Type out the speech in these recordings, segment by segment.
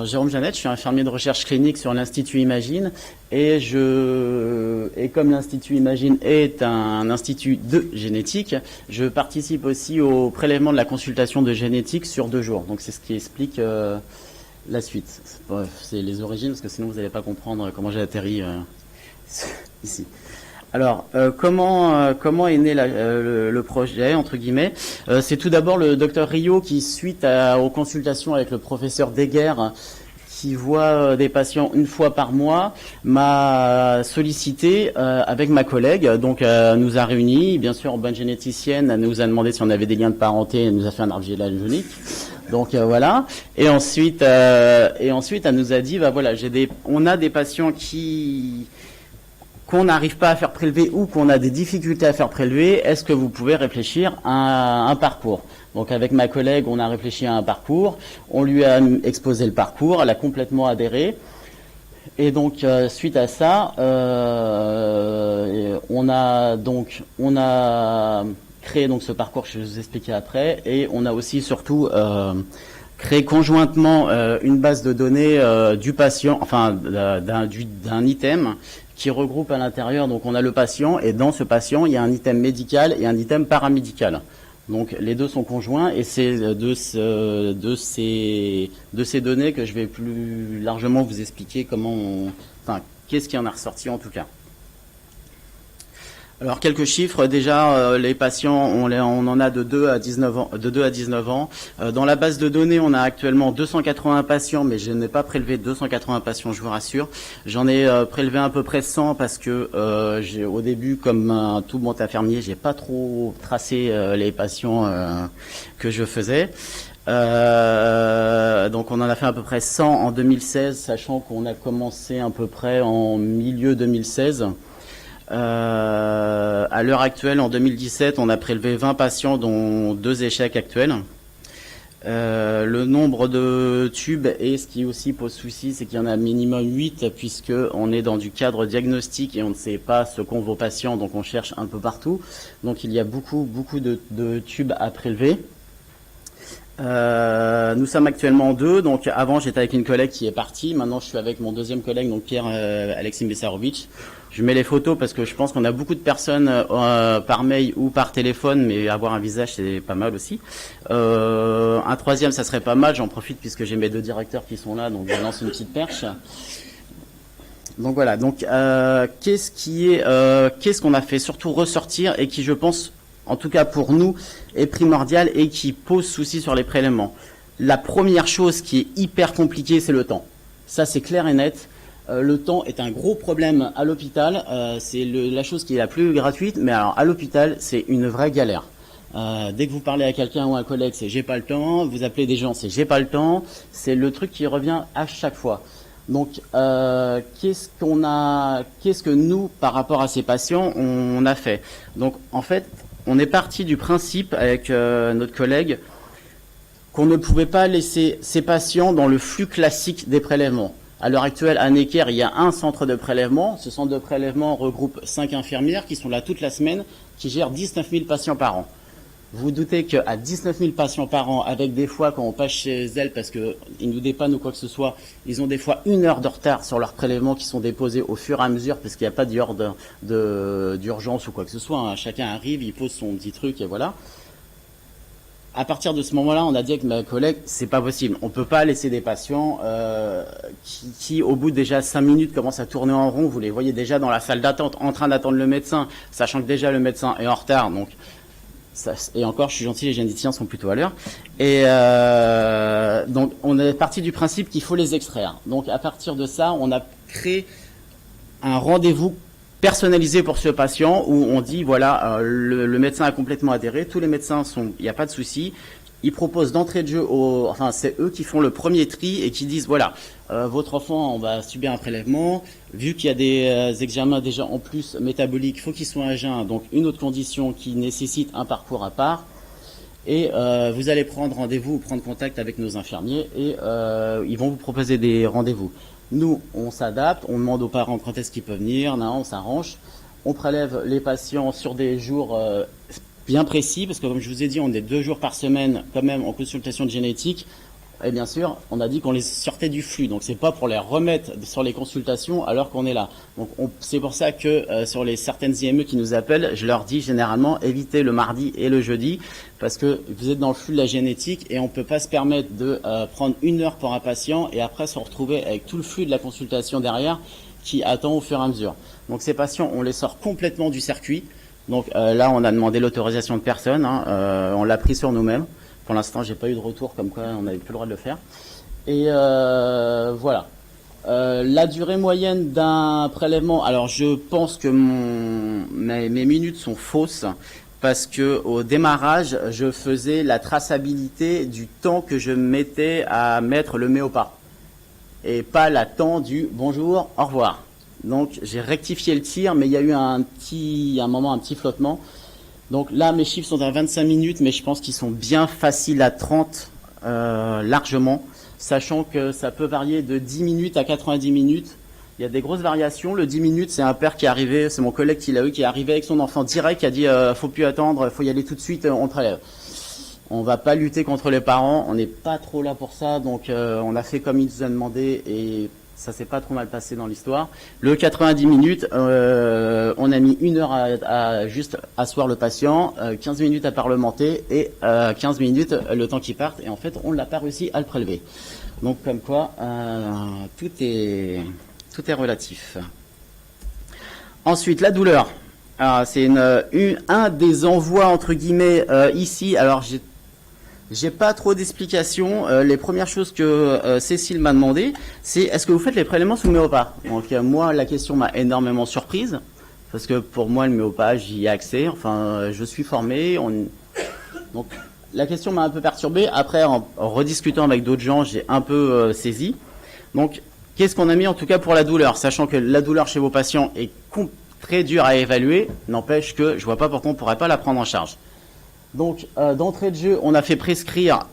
Jérôme Jeannette, je suis infirmier de recherche clinique sur l'Institut Imagine et comme l'Institut Imagine est un institut de génétique, je participe aussi au prélèvement de la consultation de génétique sur 2 jours. Donc c'est ce qui explique la suite. Bref, c'est les origines parce que sinon vous n'allez pas comprendre comment j'ai atterri ici. Alors, comment est né le projet, entre guillemets c'est tout d'abord le docteur Rio qui, suite aux consultations avec le professeur Deguerre, qui voit des patients 1 fois par mois, m'a sollicité avec ma collègue. Donc, nous a réunis. Bien sûr, bonne généticienne, elle nous a demandé si on avait des liens de parenté. Elle nous a fait un arbre généalogique. Donc voilà. Et ensuite, elle nous a dit, bah voilà, on a des patients qu'on n'arrive pas à faire prélever ou qu'on a des difficultés à faire prélever, est-ce que vous pouvez réfléchir à un parcours? Donc avec ma collègue, on a réfléchi à un parcours, on lui a exposé le parcours, elle a complètement adhéré. Et donc suite à ça, on a créé donc ce parcours que je vais vous expliquer après, et on a aussi surtout créé conjointement une base de données du patient, enfin d'un item qui regroupe à l'intérieur, donc on a le patient, et dans ce patient, il y a un item médical et un item paramédical. Donc les deux sont conjoints, et c'est de ces données que je vais plus largement vous expliquer qu'est-ce qui en a ressorti en tout cas. Alors quelques chiffres, déjà les patients, on en a de 2 à 19 ans. Dans la base de données, on a actuellement 280 patients, mais je n'ai pas prélevé 280 patients, je vous rassure. J'en ai prélevé à peu près 100 parce que au début, comme tout bon infirmier, j'ai pas trop tracé les patients que je faisais. Donc on en a fait à peu près 100 en 2016, sachant qu'on a commencé à peu près en milieu 2016. À l'heure actuelle, en 2017, on a prélevé 20 patients, dont 2 échecs actuels. Le nombre de tubes, et ce qui aussi pose souci, c'est qu'il y en a minimum 8, puisqu'on est dans du cadre diagnostique et on ne sait pas ce qu'ont vos patients, donc on cherche un peu partout. Donc il y a beaucoup de tubes à prélever. Nous sommes actuellement 2, donc avant j'étais avec une collègue qui est partie, maintenant je suis avec mon deuxième collègue, donc Pierre Alexis Bessarovic. Je mets les photos parce que je pense qu'on a beaucoup de personnes par mail ou par téléphone, mais avoir un visage c'est pas mal aussi. Un troisième ça serait pas mal, j'en profite puisque j'ai mes 2 directeurs qui sont là, donc je lance une petite perche. Donc voilà, donc qu'est-ce qu'on a fait surtout ressortir et qui, je pense, en tout cas pour nous, est primordial et qui pose souci sur les prélèvements. La première chose qui est hyper compliquée, c'est le temps. Ça, c'est clair et net. Le temps est un gros problème à l'hôpital. C'est la chose qui est la plus gratuite, mais alors à l'hôpital, c'est une vraie galère. Dès que vous parlez à quelqu'un ou à un collègue, c'est j'ai pas le temps. Vous appelez des gens, c'est j'ai pas le temps. C'est le truc qui revient à chaque fois. Donc, qu'est-ce que nous, par rapport à ces patients, on a fait? Donc, en fait, on est parti du principe avec notre collègue qu'on ne pouvait pas laisser ces patients dans le flux classique des prélèvements. À l'heure actuelle, à Necker, il y a un centre de prélèvement. Ce centre de prélèvement regroupe 5 infirmières qui sont là toute la semaine, qui gèrent 19 000 patients par an. Vous vous doutez qu'à 19 000 patients par an, avec des fois, quand on passe chez elles, parce qu'ils nous dépannent ou quoi que ce soit, ils ont des fois 1 heure de retard sur leurs prélèvements qui sont déposés au fur et à mesure, parce qu'il n'y a pas d'urgence ou quoi que ce soit. Hein. Chacun arrive, il pose son petit truc et voilà. À partir de ce moment-là, on a dit avec ma collègue, c'est pas possible. On peut pas laisser des patients qui, au bout de déjà 5 minutes, commencent à tourner en rond. Vous les voyez déjà dans la salle d'attente, en train d'attendre le médecin, sachant que déjà le médecin est en retard. Donc, et encore, je suis gentil, les généticiens sont plutôt à l'heure. Et donc, on est parti du principe qu'il faut les extraire. Donc, à partir de ça, on a créé un rendez-vous personnalisé pour ce patient où on dit voilà le médecin a complètement adhéré, tous les médecins sont, il n'y a pas de souci, ils proposent d'entrée de jeu enfin c'est eux qui font le premier tri et qui disent voilà votre enfant on va subir un prélèvement, vu qu'il y a des examens déjà en plus métaboliques, il faut qu'il soit à jeun, donc une autre condition qui nécessite un parcours à part. Et vous allez prendre rendez-vous ou prendre contact avec nos infirmiers et ils vont vous proposer des rendez-vous. Nous, on s'adapte, on demande aux parents quand est-ce qu'ils peuvent venir, on s'arrange. On prélève les patients sur des jours bien précis, parce que comme je vous ai dit, on est 2 jours par semaine quand même en consultation de génétique. Et bien sûr, on a dit qu'on les sortait du flux, donc c'est pas pour les remettre sur les consultations alors qu'on est là. Donc c'est pour ça que sur les certaines IME qui nous appellent, je leur dis généralement évitez le mardi et le jeudi parce que vous êtes dans le flux de la génétique et on peut pas se permettre de prendre 1 heure pour un patient et après se retrouver avec tout le flux de la consultation derrière qui attend au fur et à mesure. Donc ces patients, on les sort complètement du circuit. Donc là, on a demandé l'autorisation de personne, on l'a pris sur nous-mêmes. Pour l'instant, j'ai pas eu de retour comme quoi on n'avait plus le droit de le faire. Et voilà. La durée moyenne d'un prélèvement, alors je pense que mes minutes sont fausses parce que au démarrage, je faisais la traçabilité du temps que je mettais à mettre le méopa et pas la temps du bonjour, au revoir. Donc j'ai rectifié le tir, mais il y a eu un petit flottement. Donc là, mes chiffres sont à 25 minutes, mais je pense qu'ils sont bien faciles à 30 largement, sachant que ça peut varier de 10 minutes à 90 minutes. Il y a des grosses variations. Le 10 minutes, c'est un père qui est arrivé, c'est mon collègue qui l'a eu, qui est arrivé avec son enfant direct, qui a dit faut plus attendre, faut y aller tout de suite, on prélève. On va pas lutter contre les parents, on n'est pas trop là pour ça, donc on a fait comme il nous a demandé et ça s'est pas trop mal passé dans l'histoire. Le 90 minutes, on a mis 1 heure à juste asseoir le patient, 15 minutes à parlementer et 15 minutes le temps qu'il parte. Et en fait, on n'a pas réussi à le prélever. Donc comme quoi, tout est relatif. Ensuite, la douleur. C'est un des envois entre guillemets ici. Alors j'ai pas trop d'explications. Les premières choses que Cécile m'a demandé, c'est est-ce que vous faites les prélèvements sous méopa? Donc moi, la question m'a énormément surprise parce que pour moi, le méopa, j'y ai accès. Enfin, je suis formé. Donc la question m'a un peu perturbé. Après, en rediscutant avec d'autres gens, j'ai un peu saisi. Donc, qu'est-ce qu'on a mis en tout cas pour la douleur, sachant que la douleur chez vos patients est très dure à évaluer, n'empêche que je vois pas pourquoi on pourrait pas la prendre en charge. Donc, d'entrée de jeu, on a fait prescrire,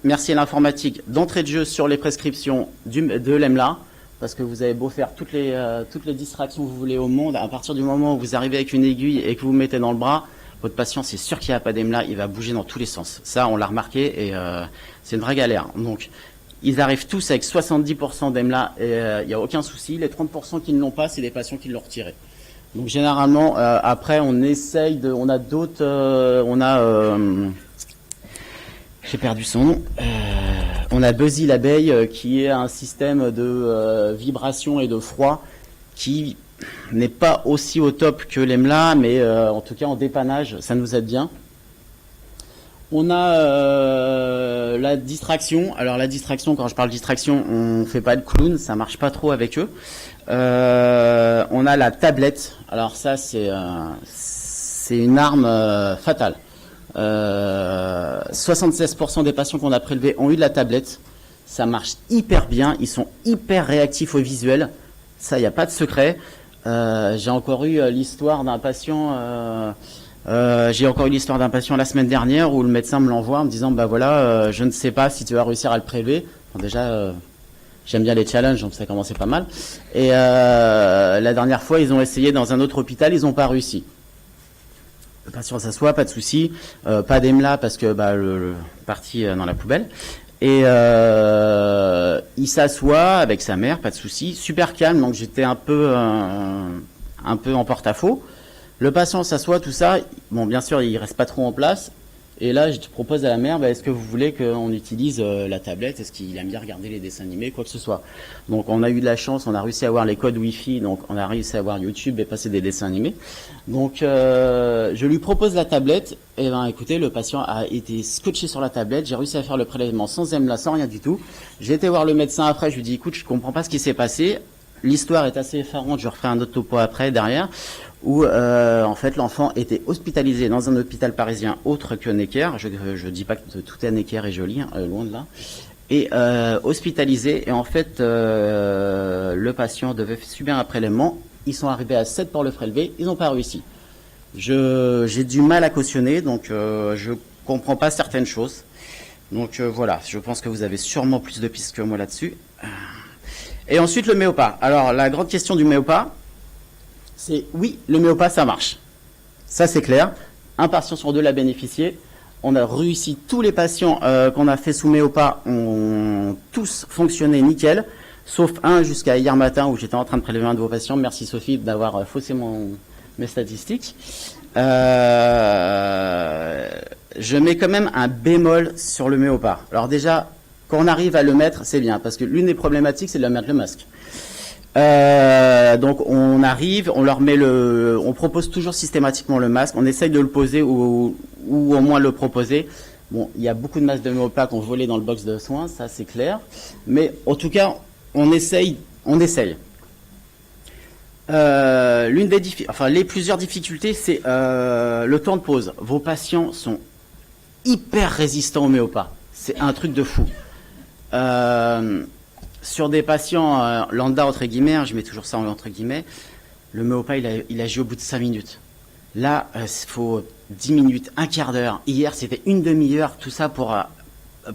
merci à l'informatique, d'entrée de jeu sur les prescriptions de l'EMLA, parce que vous avez beau faire toutes les distractions que vous voulez au monde, à partir du moment où vous arrivez avec une aiguille et que vous vous mettez dans le bras, votre patient, c'est sûr qu'il n'y a pas d'EMLA, il va bouger dans tous les sens. Ça, on l'a remarqué et c'est une vraie galère. Donc, ils arrivent tous avec 70% d'EMLA et il n'y a aucun souci. Les 30% qui ne l'ont pas, c'est des patients qui l'ont retiré. Donc généralement, après, on essaye de... On a d'autres... j'ai perdu son nom. On a Buzzy l'abeille, qui est un système de vibration et de froid qui n'est pas aussi au top que l'EMLA, mais en tout cas en dépannage, ça nous aide bien. On a la distraction. Alors la distraction, quand je parle distraction, on fait pas de clown, ça marche pas trop avec eux. On a la tablette. Alors ça, c'est une arme fatale. 76% des patients qu'on a prélevés ont eu de la tablette. Ça marche hyper bien. Ils sont hyper réactifs au visuel. Ça, il n'y a pas de secret. J'ai encore eu l'histoire d'un patient... la semaine dernière où le médecin me l'envoie en me disant bah voilà, je ne sais pas si tu vas réussir à le prélever. Bon, déjà, j'aime bien les challenges, donc ça commençait pas mal. Et la dernière fois, ils ont essayé dans un autre hôpital, ils n'ont pas réussi. Le patient s'assoit, pas de souci, pas d'EMLA parce que le parti dans la poubelle. Et il s'assoit avec sa mère, pas de souci, super calme. Donc j'étais un peu en porte-à-faux. Le patient s'assoit, tout ça. Bon, bien sûr, il reste pas trop en place. Et là, je propose à la mère, est-ce que vous voulez qu'on utilise la tablette? Est-ce qu'il aime bien regarder les dessins animés, quoi que ce soit? Donc, on a eu de la chance, on a réussi à avoir les codes Wi-Fi, donc on a réussi à avoir YouTube et passer des dessins animés. Donc, je lui propose la tablette. Et écoutez, le patient a été scotché sur la tablette. J'ai réussi à faire le prélèvement sans EMLA, sans rien du tout. J'ai été voir le médecin après. Je lui dis, écoute, je comprends pas ce qui s'est passé. L'histoire est assez effarante. Je referai un autre topo après, derrière. Où en fait l'enfant était hospitalisé dans un hôpital parisien autre que Necker. Je dis pas que tout à Necker est joli, loin de là. Et hospitalisé, et en fait le patient devait subir un prélèvement. Ils sont arrivés à 7 pour le prélever, ils n'ont pas réussi. J'ai du mal à cautionner, donc je comprends pas certaines choses. Donc voilà, je pense que vous avez sûrement plus de pistes que moi là-dessus. Et ensuite le méopa. Alors la grande question du méopa, c'est oui, le méopa, ça marche. Ça, c'est clair. Un patient sur deux l'a bénéficié. on a réussi, tous les patients qu'on a fait sous Méopa ont tous fonctionné nickel, sauf un jusqu'à hier matin où j'étais en train de prélever un de vos patients. Merci Sophie d'avoir faussé mes statistiques. Je mets quand même un bémol sur le Méopa. Alors déjà, quand on arrive à le mettre, c'est bien, parce que l'une des problématiques, c'est de leur mettre le masque. Donc on arrive, on leur met on propose toujours systématiquement le masque, on essaye de le poser ou au moins le proposer. Bon, il y a beaucoup de masques de Méopa qu'on volait dans le box de soins, ça c'est clair. Mais en tout cas, on essaye. Les plusieurs difficultés, c'est le temps de pause. Vos patients sont hyper résistants au Méopa. C'est un truc de fou. Sur des patients lambda, entre guillemets, je mets toujours ça entre guillemets, le Méopa, il agit au bout de 5 minutes. Là, il faut 10 minutes, un quart d'heure. Hier, c'était une demi-heure, tout ça pour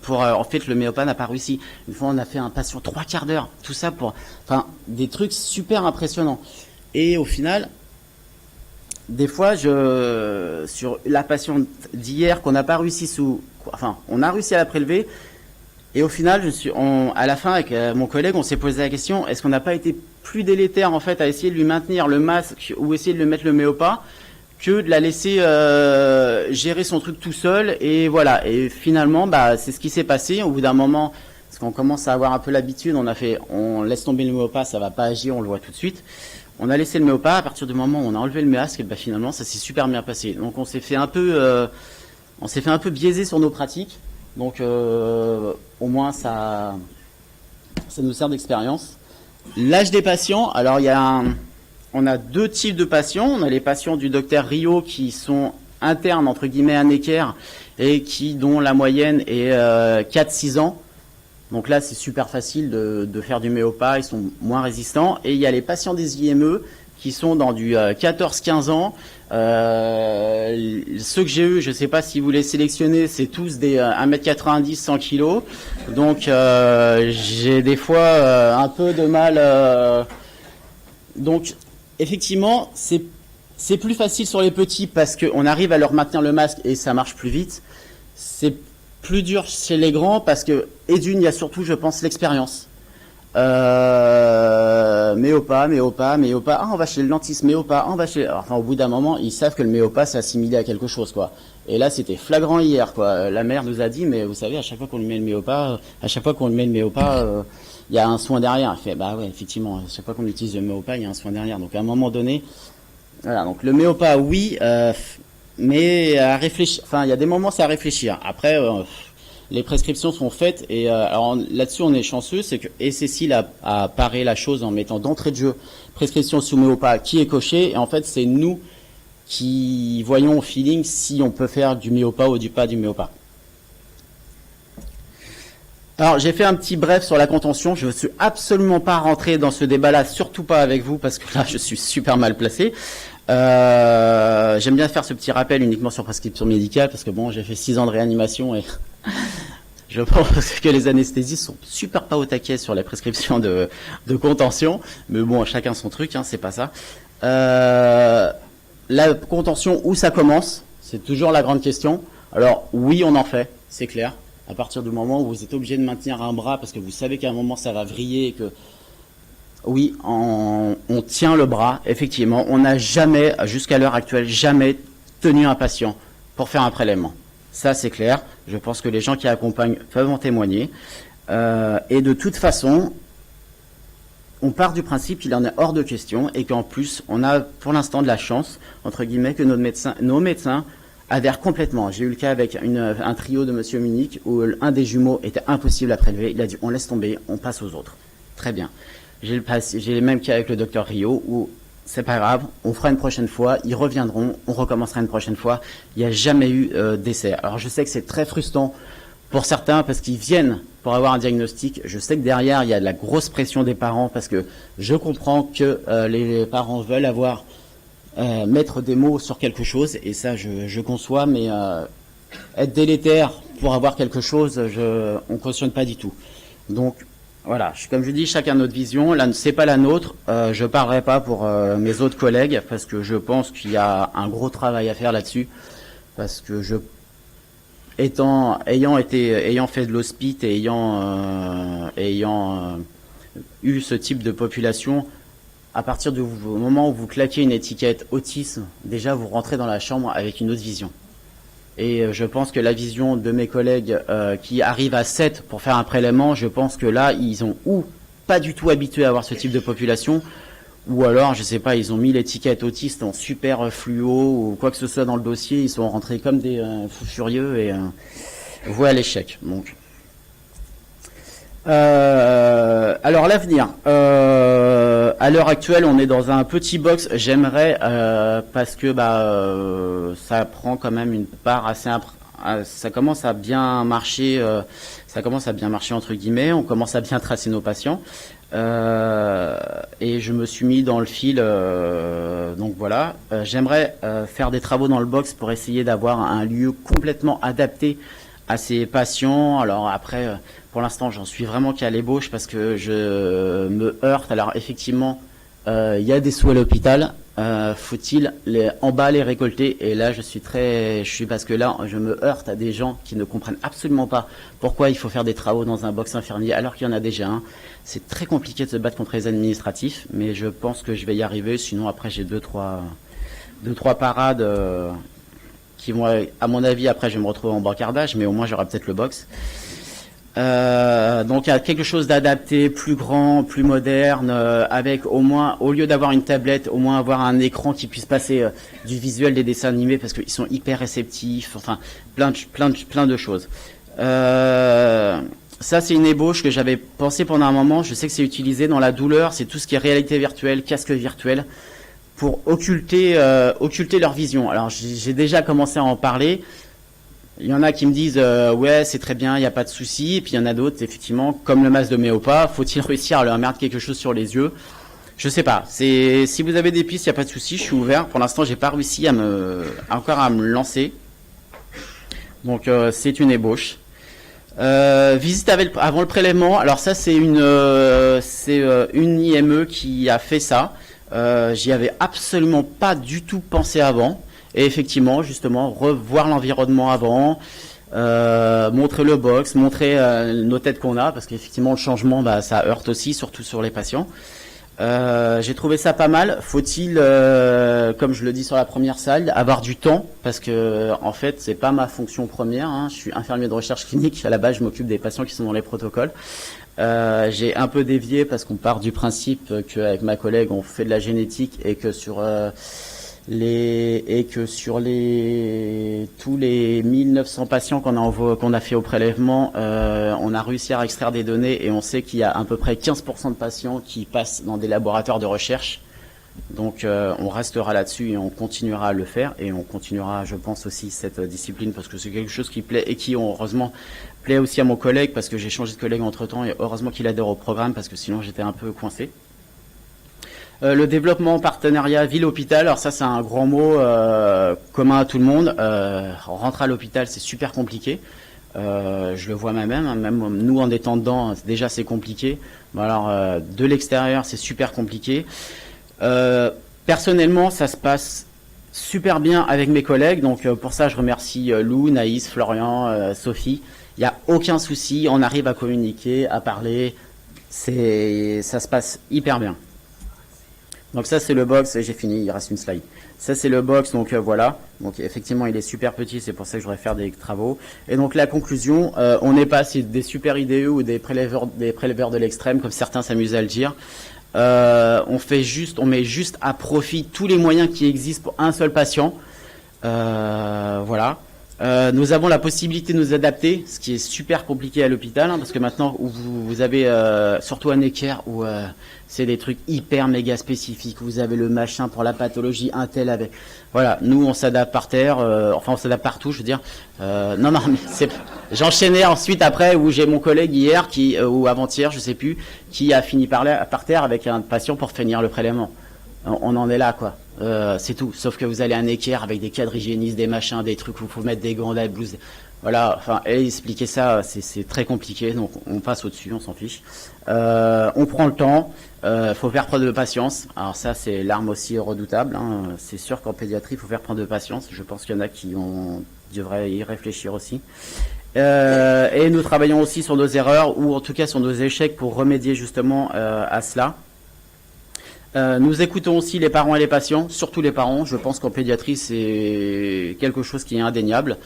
en fait, le Méopa n'a pas réussi. Une fois, on a fait un patient 3 quarts d'heure, tout ça enfin, des trucs super impressionnants. Et au final, des fois, sur la patiente d'hier qu'on n'a pas réussi on a réussi à la prélever. Et au final, à la fin, avec mon collègue, on s'est posé la question, est-ce qu'on n'a pas été plus délétère, en fait, à essayer de lui maintenir le masque ou essayer de lui mettre le Méopa que de la laisser gérer son truc tout seul. Et voilà. Et finalement, c'est ce qui s'est passé. Au bout d'un moment, parce qu'on commence à avoir un peu l'habitude, on laisse tomber le Méopa, ça va pas agir, on le voit tout de suite. On a laissé le Méopa. À partir du moment où on a enlevé le masque, et finalement, ça s'est super bien passé. Donc, on s'est fait un peu biaiser sur nos pratiques. Donc, au moins, ça nous sert d'expérience. L'âge des patients, alors on a deux types de patients. On a les patients du docteur Rio qui sont internes, entre guillemets, à Necker, et dont la moyenne est 4-6 ans. Donc là, c'est super facile de faire du Méopa, ils sont moins résistants. Et il y a les patients des IME qui sont dans du 14-15 ans. Ceux que j'ai eu, je ne sais pas si vous les sélectionnez, c'est tous des 1m90, 100 kg. Donc j'ai des fois un peu de mal. Donc effectivement, c'est plus facile sur les petits parce qu'on arrive à leur maintenir le masque et ça marche plus vite. C'est plus dur chez les grands parce que, et d'une, il y a surtout, je pense, l'expérience. Méopa, on va chez le dentiste, Méopa, on va chez... Enfin, au bout d'un moment, ils savent que le Méopa s'est assimilé à quelque chose, quoi. Et là, c'était flagrant hier, quoi. La mère nous a dit, mais vous savez, à chaque fois qu'on lui met le Méopa, il y a un soin derrière. Elle fait, bah ouais, effectivement, à chaque fois qu'on utilise le Méopa, il y a un soin derrière. Donc, à un moment donné, voilà. Donc, le Méopa, oui, mais à réfléchir. Enfin, il y a des moments, c'est à réfléchir. Après, les prescriptions sont faites et alors là-dessus on est chanceux, c'est que Cécile a paré la chose en mettant d'entrée de jeu prescription sous Méopa qui est cochée et en fait c'est nous qui voyons au feeling si on peut faire du Méopa ou pas du Méopa. Alors j'ai fait un petit bref sur la contention, je ne suis absolument pas rentré dans ce débat-là, surtout pas avec vous parce que là je suis super mal placé. J'aime bien faire ce petit rappel uniquement sur prescription médicale parce que bon, j'ai fait 6 ans de réanimation et je pense que les anesthésistes sont super pas au taquet sur les prescriptions de contention, mais bon, chacun son truc, hein, c'est pas ça. La contention, où ça commence, c'est toujours la grande question. Alors oui, on en fait, c'est clair. À partir du moment où vous êtes obligé de maintenir un bras parce que vous savez qu'à un moment ça va vriller et que oui, on tient le bras, effectivement. On n'a jamais, jusqu'à l'heure actuelle, jamais tenu un patient pour faire un prélèvement. Ça, c'est clair. Je pense que les gens qui accompagnent peuvent en témoigner. Et de toute façon, on part du principe qu'il en est hors de question et qu'en plus, on a pour l'instant de la chance, entre guillemets, que nos médecins adhèrent complètement. J'ai eu le cas avec un trio de Monsieur Munich où un des jumeaux était impossible à prélever. Il a dit, on laisse tomber, on passe aux autres. Très bien. J'ai les mêmes cas avec le docteur Rio où c'est pas grave, on fera une prochaine fois, ils reviendront, on recommencera une prochaine fois. Il n'y a jamais eu d'essai. Alors je sais que c'est très frustrant pour certains parce qu'ils viennent pour avoir un diagnostic. Je sais que derrière il y a de la grosse pression des parents parce que je comprends que les parents veulent mettre des mots sur quelque chose et ça je conçois, mais être délétère pour avoir quelque chose, on cautionne pas du tout. Donc voilà, comme je dis, chacun notre vision. Là, c'est pas la nôtre. Je parlerai pas pour mes autres collègues parce que je pense qu'il y a un gros travail à faire là-dessus. Parce que ayant fait de l'hospice et ayant eu ce type de population, à partir du moment où vous claquez une étiquette autisme, déjà vous rentrez dans la chambre avec une autre vision. Et je pense que la vision de mes collègues qui arrivent à 7 pour faire un prélèvement, je pense que là, ils ont ou pas du tout habitué à avoir ce type de population, ou alors, je sais pas, ils ont mis l'étiquette autiste en super fluo ou quoi que ce soit dans le dossier, ils sont rentrés comme des fous furieux et voués à l'échec. Donc. Alors l'avenir. À l'heure actuelle, on est dans un petit box. J'aimerais parce que ça prend quand même une part assez. Ça commence à bien marcher. Ça commence à bien marcher entre guillemets. On commence à bien tracer nos patients. Et je me suis mis dans le fil. Donc voilà. J'aimerais faire des travaux dans le box pour essayer d'avoir un lieu complètement adapté à ces patients. Alors après. Pour l'instant, j'en suis vraiment qu'à l'ébauche parce que je me heurte. Alors effectivement, il y a des sous à l'hôpital. Faut-il en bas les récolter? Et là, parce que là, je me heurte à des gens qui ne comprennent absolument pas pourquoi il faut faire des travaux dans un box infirmier alors qu'il y en a déjà un. C'est très compliqué de se battre contre les administratifs, mais je pense que je vais y arriver. Sinon, après, j'ai deux, trois parades qui vont, à mon avis, après, je vais me retrouver en bancardage, mais au moins, j'aurai peut-être le box. Donc il y a quelque chose d'adapté, plus grand, plus moderne, avec au moins, au lieu d'avoir une tablette, au moins avoir un écran qui puisse passer du visuel des dessins animés parce qu'ils sont hyper réceptifs, enfin plein de choses. Ça c'est une ébauche que j'avais pensé pendant un moment. Je sais que c'est utilisé dans la douleur, c'est tout ce qui est réalité virtuelle, casque virtuel, pour occulter leur vision. Alors j'ai déjà commencé à en parler. Il y en a qui me disent ouais c'est très bien, il n'y a pas de souci, et puis il y en a d'autres effectivement comme le masque de Méopa, faut-il réussir à leur mettre quelque chose sur les yeux? Je sais pas. Si vous avez des pistes, il n'y a pas de souci, je suis ouvert. Pour l'instant, j'ai pas réussi encore à me lancer. Donc c'est une ébauche. Visite avant le prélèvement. Alors ça c'est une IME qui a fait ça. J'y avais absolument pas du tout pensé avant. Et effectivement, justement, revoir l'environnement avant, montrer le box, montrer nos têtes qu'on a, parce qu'effectivement, le changement, ça heurte aussi, surtout sur les patients. J'ai trouvé ça pas mal. Faut-il, comme je le dis sur la première salle, avoir du temps, parce que en fait, c'est pas ma fonction première. Hein. Je suis infirmier de recherche clinique. À la base, je m'occupe des patients qui sont dans les protocoles. J'ai un peu dévié parce qu'on part du principe qu'avec ma collègue, on fait de la génétique et que sur tous les 1900 patients qu'on a fait au prélèvement, on a réussi à extraire des données et on sait qu'il y a à peu près 15% de patients qui passent dans des laboratoires de recherche. Donc on restera là-dessus et on continuera à le faire et on continuera, je pense, aussi cette discipline parce que c'est quelque chose qui plaît et qui, heureusement, plaît aussi à mon collègue parce que j'ai changé de collègue entre-temps et heureusement qu'il adhère au programme parce que sinon j'étais un peu coincé. Le développement en partenariat ville-hôpital, alors ça c'est un grand mot commun à tout le monde. Rentrer à l'hôpital c'est super compliqué. Je le vois moi-même, hein, même nous en étant dedans, déjà c'est compliqué. Bon, alors de l'extérieur c'est super compliqué. Personnellement ça se passe super bien avec mes collègues, donc pour ça je remercie Lou, Naïs, Florian, Sophie. Il n'y a aucun souci, on arrive à communiquer, à parler, ça se passe hyper bien. Donc ça c'est le box, j'ai fini, il reste une slide. Ça c'est le box, donc voilà. Donc effectivement il est super petit, c'est pour ça que je voudrais faire des travaux. Et donc la conclusion, on n'est pas des super IDE ou des prélèveurs de l'extrême, comme certains s'amusent à le dire. On met juste à profit tous les moyens qui existent pour un seul patient. Voilà. Nous avons la possibilité de nous adapter, ce qui est super compliqué à l'hôpital, hein, parce que maintenant où vous avez surtout à Necker où c'est des trucs hyper méga spécifiques. Vous avez le machin pour la pathologie, un tel avec. Voilà, nous on s'adapte par terre, enfin on s'adapte partout, je veux dire. Non, mais j'enchaînais ensuite après où j'ai mon collègue hier ou avant-hier, je sais plus, qui a fini par terre avec un patient pour finir le prélèvement. On en est là, quoi. C'est tout. Sauf que vous allez à un équerre avec des cadres hygiénistes, des machins, des trucs où il faut mettre des gants, des blouses. Voilà. Enfin, et expliquer ça, c'est très compliqué. Donc, on passe au-dessus, on s'en fiche. On prend le temps. Faut faire preuve de patience. Alors ça, c'est l'arme aussi redoutable. Hein. C'est sûr qu'en pédiatrie, il faut faire preuve de patience. Je pense qu'il y en a qui ont devrait y réfléchir aussi. Et nous travaillons aussi sur nos erreurs, ou en tout cas sur nos échecs, pour remédier justement à cela. Nous écoutons aussi les parents et les patients, surtout les parents. Je pense qu'en pédiatrie, c'est quelque chose qui est indéniable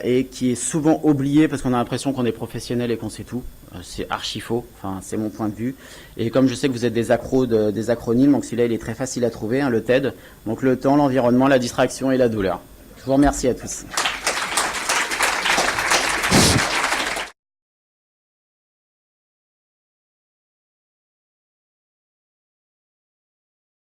et qui est souvent oublié parce qu'on a l'impression qu'on est professionnel et qu'on sait tout. C'est archi faux, enfin, c'est mon point de vue. Et comme je sais que vous êtes des accros des acronymes, donc celui-là, il est très facile à trouver, hein, le TED. Donc le temps, l'environnement, la distraction et la douleur. Je vous remercie à tous.